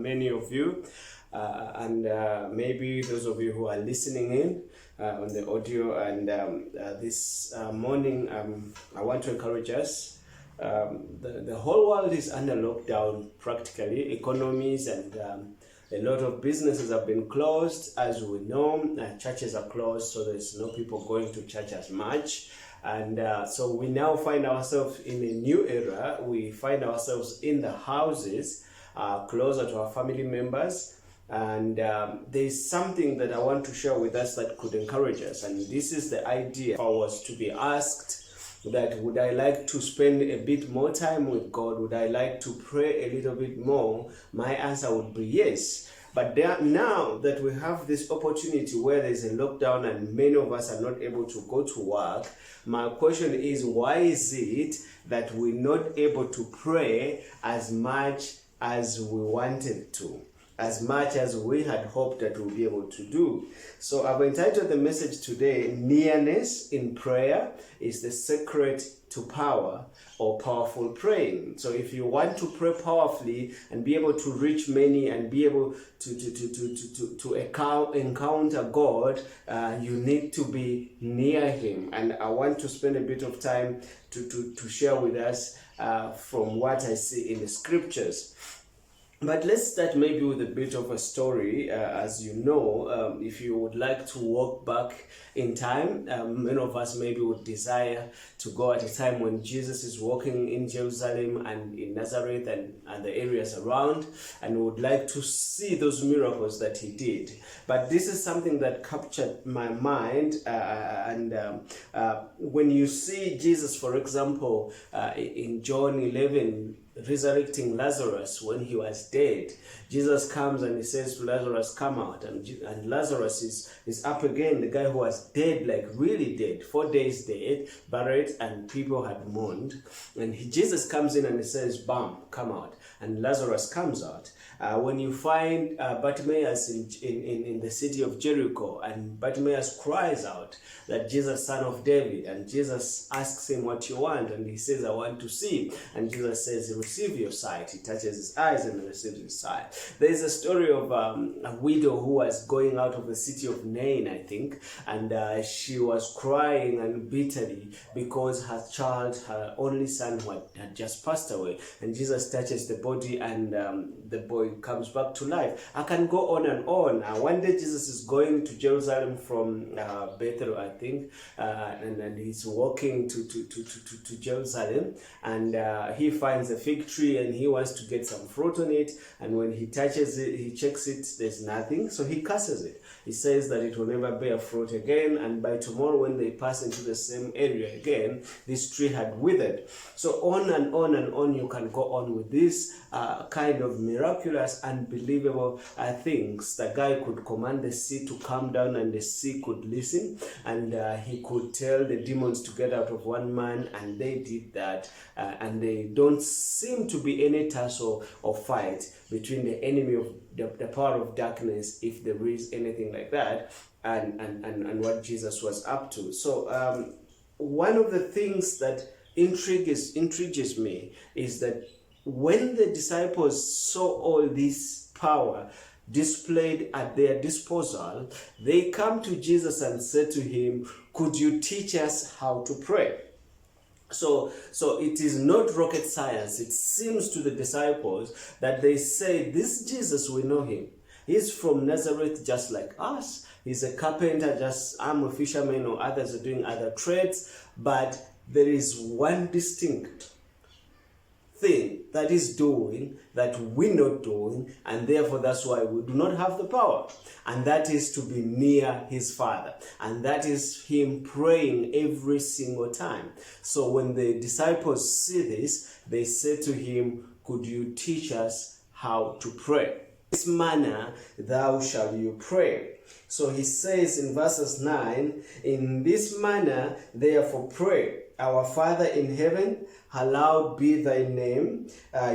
many of you. And maybe those of you who are listening in on the audio. And this morning, I want to encourage us. The whole world is under lockdown practically. Economies and a lot of businesses have been closed. As we know, churches are closed, so there's no people going to church as much. And so we now find ourselves in a new era. We find ourselves in the houses, closer to our family members. And there's something that I want to share with us that could encourage us. And this is the idea. If I was to be asked that would I like to spend a bit more time with God, would I like to pray a little bit more, my answer would be yes. But now that we have this opportunity where there's a lockdown and many of us are not able to go to work, my question is, why is it that we're not able to pray as much as we wanted to, as much as we had hoped that we'll be able to do? So I've entitled the message today, Nearness in Prayer is the Secret to Power, or Powerful Praying. So if you want to pray powerfully and be able to reach many and be able to encounter God, you need to be near Him. And I want to spend a bit of time to share with us from what I see in the scriptures. But let's start maybe with a bit of a story. As you know, if you would like to walk back in time, many of us maybe would desire to go at a time when Jesus is walking in Jerusalem and in Nazareth and the areas around, and would like to see those miracles that He did. But this is something that captured my mind. When you see Jesus, for example, in John 11, resurrecting Lazarus when he was dead, Jesus comes and He says to Lazarus, come out. And Lazarus is up again, the guy who was dead, like really dead, 4 days dead, buried, and people had mourned. And Jesus comes in and He says, bam, come out. And Lazarus comes out. When you find Bartimaeus in the city of Jericho, and Bartimaeus cries out that Jesus, son of David, and Jesus asks him, what you want? And he says, I want to see. And Jesus says, receive your sight. He touches his eyes and receives his sight. There is a story of a widow who was going out of the city of Nain, I think, and she was crying and bitterly because her child, her only son, who had just passed away. And Jesus touches the body, and the boy comes back to life. I can go on and on. One day Jesus is going to Jerusalem from Bethel, I think, and he's walking to Jerusalem, and he finds a fig tree and he wants to get some fruit on it, and when he touches it, he checks it, there's nothing, so he curses it. He says that it will never bear fruit again, and by tomorrow when they pass into the same area again, this tree had withered. So on and on and on you can go on with this kind of miraculous, unbelievable things. The guy could command the sea to calm down, and the sea could listen, and he could tell the demons to get out of one man, and they did that. And they don't seem to be any tussle or fight between the enemy of the power of darkness, if there is anything like that, and what Jesus was up to. So one of the things that intrigues me is that when the disciples saw all this power displayed at their disposal, they come to Jesus and said to Him, could you teach us how to pray? So it is not rocket science. It seems to the disciples that they say, this Jesus, we know Him. He's from Nazareth just like us. He's a carpenter, just I'm a fisherman, or others are doing other trades. But there is one distinct thing that He's doing that we're not doing, and therefore that's why we do not have the power, and that is to be near His Father, and that is Him praying every single time. So when the disciples see this, they say to Him, could you teach us how to pray? This manner thou shalt you pray. So He says in verses 9, in this manner therefore pray, our Father in heaven, hallowed be thy name,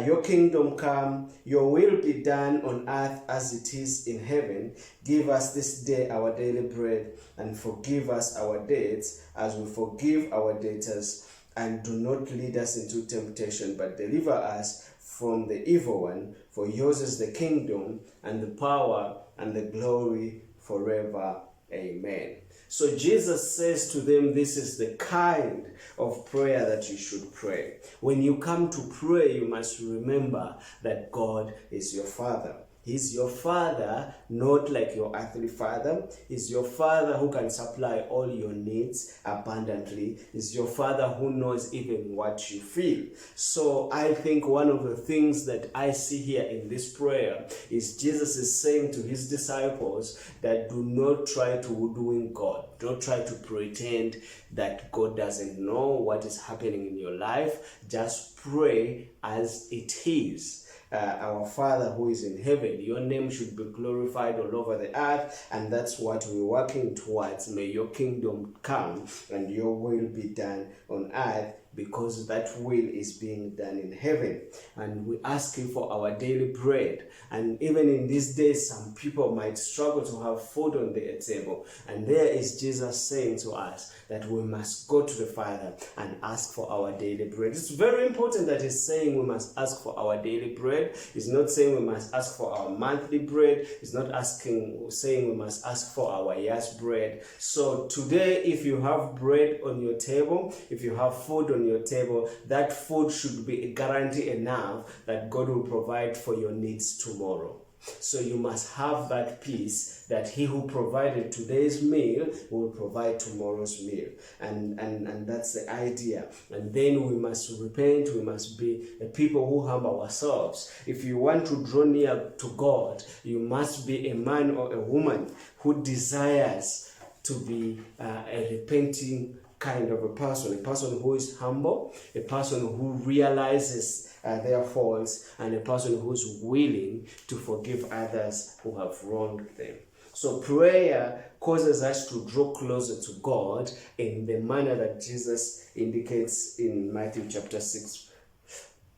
your kingdom come, your will be done on earth as it is in heaven. Give us this day our daily bread, and forgive us our debts as we forgive our debtors, and do not lead us into temptation, but deliver us from the evil one, for yours is the kingdom and the power and the glory forever. Amen. So Jesus says to them, this is the kind of prayer that you should pray. When you come to pray, you must remember that God is your Father. He's your Father, not like your earthly father. He's your Father who can supply all your needs abundantly. He's your Father who knows even what you feel. So I think one of the things that I see here in this prayer is Jesus is saying to his disciples that do not try to doing God. Don't try to pretend that God doesn't know what is happening in your life. Just pray as it is. Our Father who is in heaven, your name should be glorified all over the earth, and that's what we're working towards. May your kingdom come and your will be done on earth, because that will is being done in heaven. And we ask you for our daily bread. And even in these days, some people might struggle to have food on their table. And there is Jesus saying to us that we must go to the Father and ask for our daily bread. It's very important that he's saying we must ask for our daily bread. He's not saying we must ask for our monthly bread. He's not saying we must ask for our year's bread. So today, if you have bread on your table, if you have food on your table, that food should be a guarantee enough that God will provide for your needs tomorrow. So you must have that peace that he who provided today's meal will provide tomorrow's meal. And that's the idea. And then we must repent. We must be a people who humble ourselves. If you want to draw near to God, you must be a man or a woman who desires to be a repenting kind of a person who is humble, a person who realizes their faults, and a person who's willing to forgive others who have wronged them. So prayer causes us to draw closer to God in the manner that Jesus indicates in Matthew chapter 6,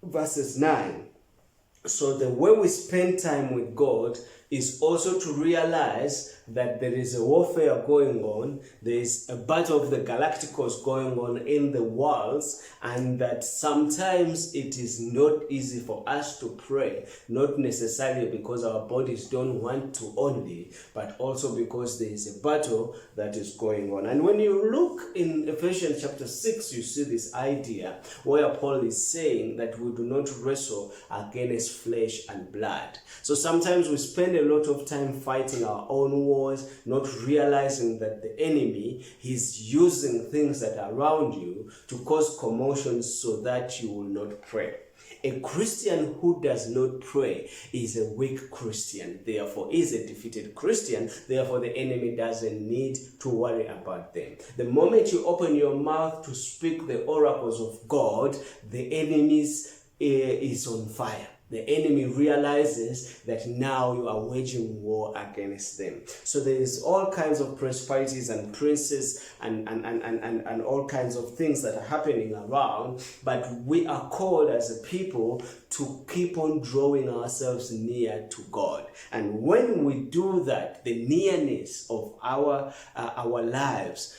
verses 9. So the way we spend time with God is also to realize that there is a warfare going on, there is a battle of the galacticos going on in the worlds, and that sometimes it is not easy for us to pray, not necessarily because our bodies don't want to only, but also because there is a battle that is going on. And when you look in Ephesians chapter 6, you see this idea where Paul is saying that we do not wrestle against flesh and blood. So sometimes we spend a lot of time fighting our own wars, not realizing that the enemy is using things that are around you to cause commotion so that you will not pray. A Christian who does not pray is a weak Christian, therefore is a defeated Christian, therefore the enemy doesn't need to worry about them. The moment you open your mouth to speak the oracles of God, the enemy is on fire. The enemy realizes that now you are waging war against them. So there is all kinds of principalities and princes and all kinds of things that are happening around, but we are called as a people to keep on drawing ourselves near to God. And when we do that, the nearness of our lives,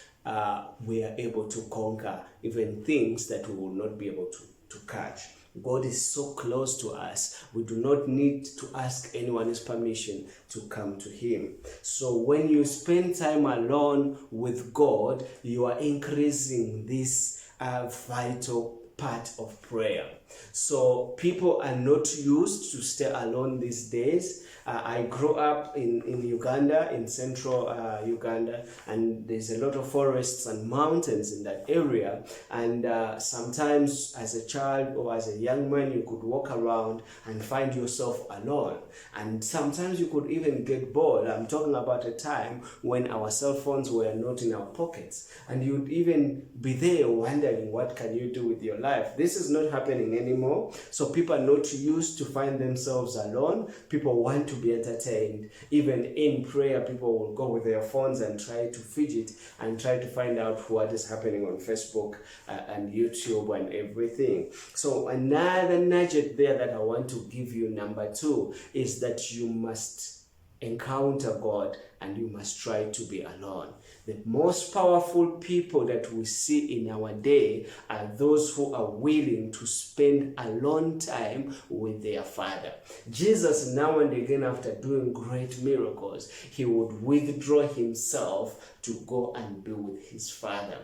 we are able to conquer even things that we will not be able to catch. God is so close to us. We do not need to ask anyone's permission to come to him. So when you spend time alone with God, you are increasing this vital part of prayer. So people are not used to stay alone these days. I grew up in Uganda, in central Uganda, and there's a lot of forests and mountains in that area. And sometimes as a child or as a young man, you could walk around and find yourself alone. And sometimes you could even get bored. I'm talking about a time when our cell phones were not in our pockets. And you'd even be there wondering, what can you do with your life? This is not happening anymore. So people are not used to find themselves alone. People want to be entertained. Even in prayer, people will go with their phones and try to fidget and try to find out what is happening on Facebook and YouTube and everything. So another nugget there that I want to give you, number 2, is that you must encounter God, and you must try to be alone. The most powerful people that we see in our day are those who are willing to spend alone time with their Father. Jesus, now and again, after doing great miracles, he would withdraw himself to go and be with his Father.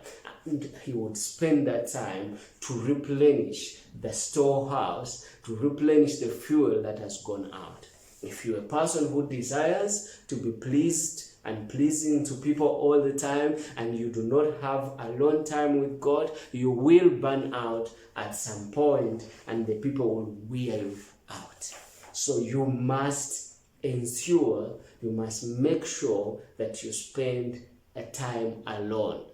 And he would spend that time to replenish the storehouse, to replenish the fuel that has gone out. If you're a person who desires to be pleased and pleasing to people all the time, and you do not have alone time with God, you will burn out at some point, and the people will wear you out. So you must ensure, you must make sure that you spend a time alone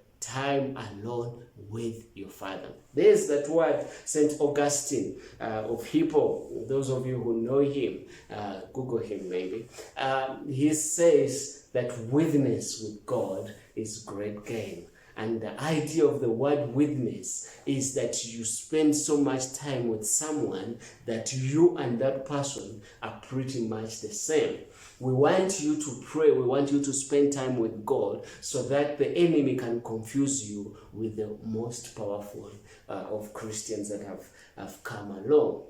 with your Father. There's that word, St. Augustine of Hippo. Those of you who know him, Google him maybe. He says that witness with God is great gain. And the idea of the word witness is that you spend so much time with someone that you and that person are pretty much the same. We want you to pray, we want you to spend time with God so that the enemy can confuse you with the most powerful of Christians that have come along.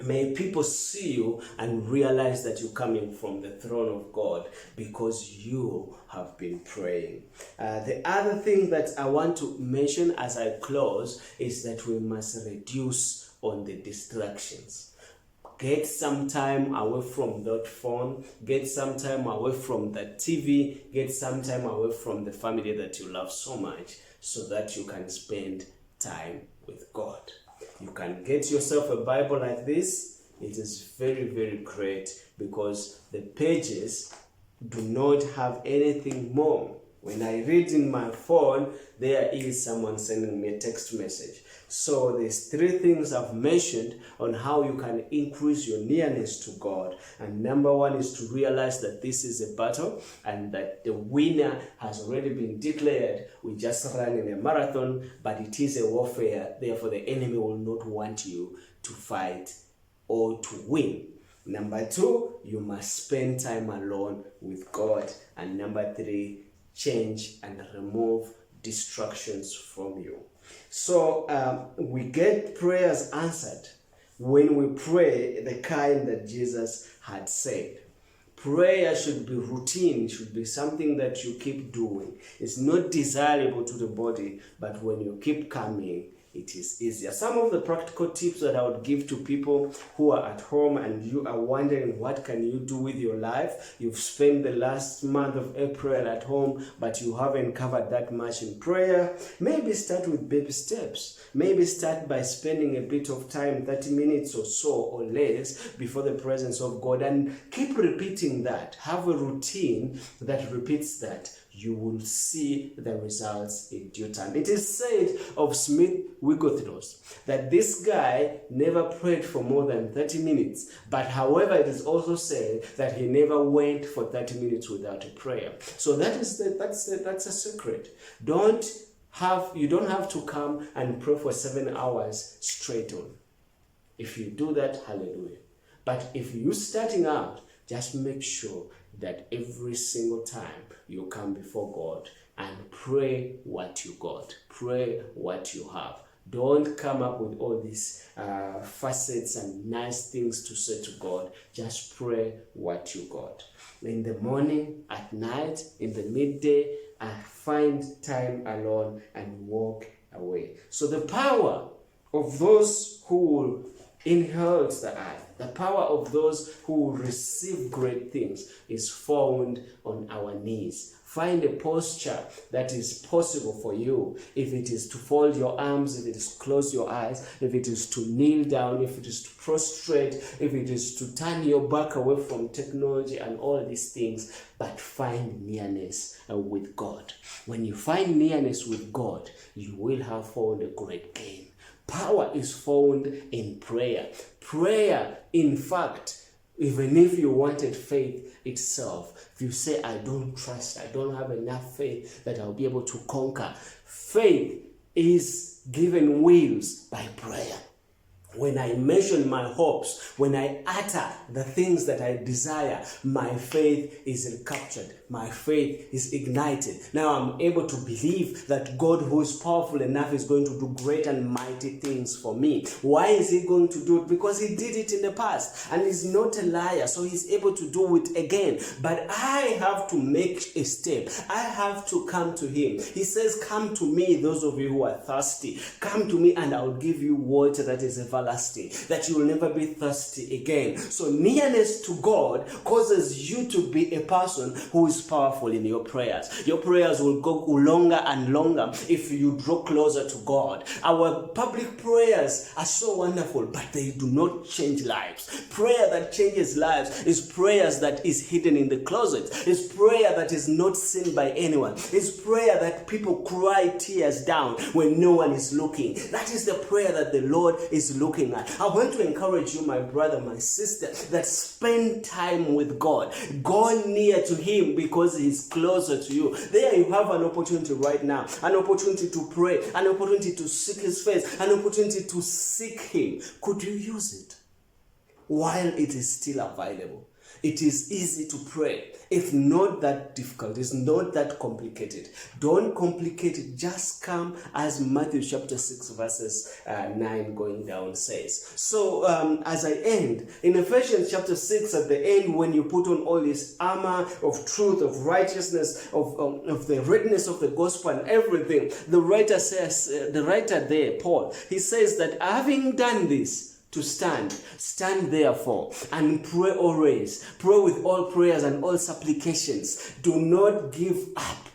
May people see you and realize that you're coming from the throne of God because you have been praying. The other thing that I want to mention as I close is that we must reduce on the distractions. Get some time away from that phone. Get some time away from the TV. Get some time away from the family that you love so much so that you can spend time with God. You can get yourself a Bible like this. It is very, very great because the pages do not have anything more. When I read in my phone, there is someone sending me a text message. So there's 3 things I've mentioned on how you can increase your nearness to God. And number 1 is to realize that this is a battle and that the winner has already been declared. We just ran in a marathon, but it is a warfare. Therefore, the enemy will not want you to fight or to win. Number 2, you must spend time alone with God. And number 3, change and remove distractions from you. So we get prayers answered when we pray the kind that Jesus had said. Prayer should be routine, it should be something that you keep doing. It's not desirable to the body, but when you keep coming, it is easier. Some of the practical tips that I would give to people who are at home and you are wondering what can you do with your life. You've spent the last month of April at home, but you haven't covered that much in prayer. Maybe start with baby steps. Maybe start by spending a bit of time, 30 minutes or so or less, before the presence of God, and keep repeating that. Have a routine that repeats that. You will see the results in due time. It is said of Smith Wigglesworth that this guy never prayed for more than 30 minutes. But however, it is also said that he never went for 30 minutes without a prayer. So that's a secret. You don't have to come and pray for 7 hours straight on. If you do that, hallelujah. But if you're starting out, just make sure that every single time you come before God and pray what you got. Pray what you have. Don't come up with all these facets and nice things to say to God. Just pray what you got. In the morning, at night, in the midday, find time alone and walk away. So the power of those who will inherit the earth, the power of those who will receive great things is found on our knees. Find a posture that is possible for you. If it is to fold your arms, if it is to close your eyes, if it is to kneel down, if it is to prostrate, if it is to turn your back away from technology and all these things, but find nearness with God. When you find nearness with God, you will have found a great gain. Power is found in prayer. Prayer, in fact, even if you wanted faith itself, if you say, I don't trust, I don't have enough faith that I'll be able to conquer, faith is given wings by prayer. When I mention my hopes, when I utter the things that I desire, my faith is recaptured. My faith is ignited. Now I'm able to believe that God, who is powerful enough, is going to do great and mighty things for me. Why is he going to do it? Because he did it in the past and he's not a liar, so he's able to do it again. But I have to make a step. I have to come to him. He says, come to me, those of you who are thirsty. Come to me and I'll give you water that is everlasting, that you will never be thirsty again. So nearness to God causes you to be a person who is powerful in your prayers. Your prayers will go longer and longer if you draw closer to God. Our public prayers are so wonderful, but they do not change lives. Prayer that changes lives is prayers that is hidden in the closet. It's prayer that is not seen by anyone. It's prayer that people cry tears down when no one is looking. That is the prayer that the Lord is looking at. I want to encourage you, my brother, my sister, that spend time with God. Go near to him because he's closer to you. There you have an opportunity right now, an opportunity to pray, an opportunity to seek his face, an opportunity to seek him. Could you use it while it is still available? It is easy to pray. It's not that difficult. It's not that complicated. Don't complicate it. Just come, as Matthew chapter 6 verses 9 going down says. So as I end, in Ephesians chapter 6 at the end, when you put on all this armor of truth, of righteousness, of the readiness of the gospel and everything, the writer says, the writer there, Paul, he says that having done this, to stand therefore, and pray always. Pray with all prayers and all supplications. Do not give up.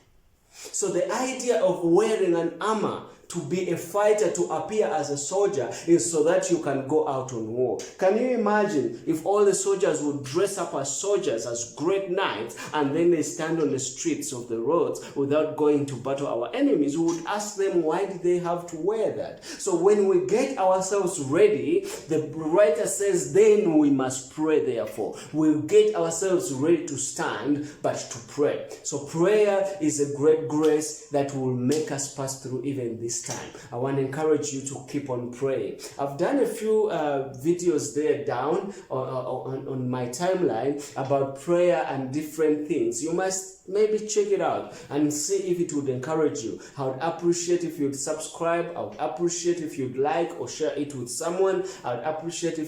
So the idea of wearing an armor to be a fighter, to appear as a soldier, is so that you can go out on war. Can you imagine if all the soldiers would dress up as soldiers, as great knights, and then they stand on the streets of the roads without going to battle our enemies? We would ask them, why did they have to wear that? So when we get ourselves ready, the writer says, then we must pray therefore. We'll get ourselves ready to stand, but to pray. So prayer is a great grace that will make us pass through even this time. I want to encourage you to keep on praying. I've done a few videos there down on my timeline about prayer and different things. You must maybe check it out and see if it would encourage you. I would appreciate if you'd subscribe. I would appreciate if you'd like or share it with someone. I would appreciate if